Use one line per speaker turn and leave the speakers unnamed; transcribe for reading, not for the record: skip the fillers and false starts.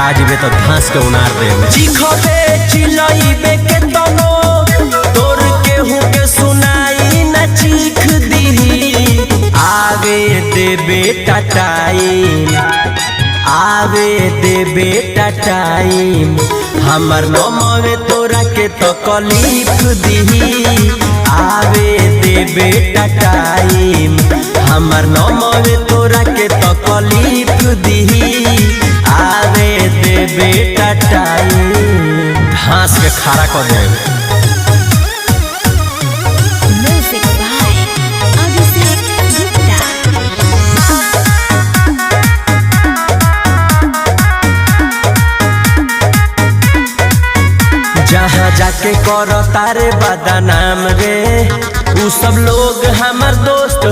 आजबे तो घास के उनार दे
चिखबे चिलइबे के तनो तोर केहू के सुनाई न चीख दीही आवे दे बेटा टाइम आवे दे बेटा टाइम हमर नमवे तोरा के तकलीफ दीही आवे दे बेटा टाइम हमर नमवे तोरा के तकलीफ दीही आवे दे बेटा टाइम
घास के खारा कर दे
Music by Abhishek Gupta.
जहाँ जाके करो तारे बदनाम रे उ सब लोग हमर दोस्त